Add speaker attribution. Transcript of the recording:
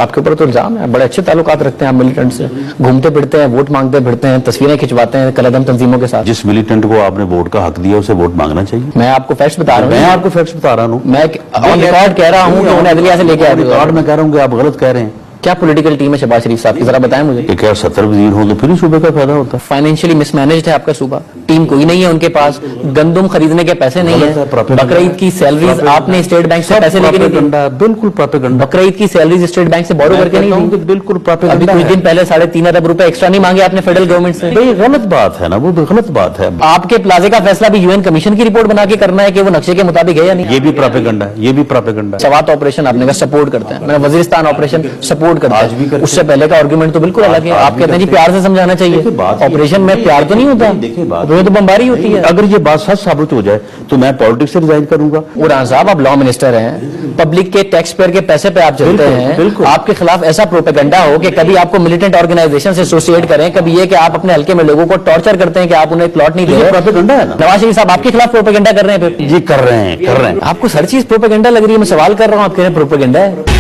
Speaker 1: آپ کے اوپر تو الزام ہے، بڑے اچھے تعلقات رکھتے ہیں آپ ملیٹنٹ سے، گھومتے پھرتے ہیں، ووٹ مانگتے پھرتے ہیں، تصویریں کھنچواتے ہیں قلعدم تنظیموں کے ساتھ.
Speaker 2: جس ملیٹنٹ کو آپ نے ووٹ کا حق دیا اسے ووٹ مانگنا چاہیے.
Speaker 1: میں آپ کو فیکٹس بتا رہا ہوں،
Speaker 2: میں آپ کو فیکٹس بتا رہا ہوں،
Speaker 1: میں آن ریکارڈ کہہ رہا ہوں کہ انہیں عدلیہ سے لے کے آئے.
Speaker 2: ریکارڈ میں کہہ رہا ہوں کہ آپ غلط کہہ رہے ہیں.
Speaker 1: کیا پولیٹیکل ٹیم ہے شہباز شریف صاحب کی، ذرا بتائیں مجھے.
Speaker 2: کہ کیا 70 وزیر ہوں تو پھر ہی صوبے کا فائدہ ہوتا ہے.
Speaker 1: فائنینشلی مس مینجڈ ہے آپ کا صوبہ، ٹیم کوئی نہیں ہے ان کے پاس، گندم خریدنے کے پیسے نہیں ہیں، بقرعید کی سیلریز آپ نے اسٹیٹ بینک سے پیسے لے کے نہیں دی.
Speaker 2: بالکل پراپیگنڈا.
Speaker 1: بقرعید کی سیلریز اسٹیٹ بینک سے بورو کر کے نہیں دی.
Speaker 2: بالکل
Speaker 1: ابھی
Speaker 2: پراپیگنڈا.
Speaker 1: کچھ دن پہلے 3.5 ارب روپے ایکسٹرا نہیں مانگے آپ نے فیڈرل گورنمنٹ سے.
Speaker 2: یہ غلط بات ہے نا، وہ تو غلط بات ہے.
Speaker 1: آپ کے پلازے کا فیصلہ بھی UN کمیشن کی رپورٹ بنا کے کرنا ہے کہ وہ نقشے کے مطابق ہے یا نہیں.
Speaker 2: یہ بھی پراپیگنڈا ہے، یہ بھی پراپیگنڈا ہے.
Speaker 1: سوات آپریشن آپ نے کہا سپورٹ کرتے ہیں، میں نے وزیرستان آپریشن سپورٹ کرتا
Speaker 2: آج بھی
Speaker 1: ہے.
Speaker 2: کرتے
Speaker 1: اس سے پہلے کا آرگومنٹ تو بالکل الگ ہے. آپ کہتے ہیں جی پیار سے سمجھانا چاہیے، آپریشن میں پیار تو نہیں ہوتا، وہ تو بمباری ہوتی ہے.
Speaker 2: اگر یہ بات سچ ثابت ہو جائے تو میں پالیٹکس سے ریزائن کروں گا.
Speaker 1: ران صاحب آپ لا منسٹر ہیں، پبلک کے ٹیکس پیئر کے پیسے پہ آپ چلتے ہیں. آپ کے خلاف ایسا پروپیگنڈا ہو کہ کبھی آپ کو ملٹنٹ آرگنائزیشن سے ایسوسیٹ کریں، کبھی یہ کہ آپ اپنے حلقے میں لوگوں کو ٹارچر کرتے ہیں کہ آپ انہیں پلاٹ نہیں دے رہے.
Speaker 2: پروپیگنڈا ہے نا.
Speaker 1: نواز شریف صاحب آپ کے خلاف پروپیگنڈا کر رہے ہیں.
Speaker 2: جی کر رہے ہیں.
Speaker 1: آپ کو ہر چیز پروپیگنڈا لگ رہی ہے. میں سوال کر رہا ہوں، آپ کہہ رہے ہیں پروپیگنڈا ہے.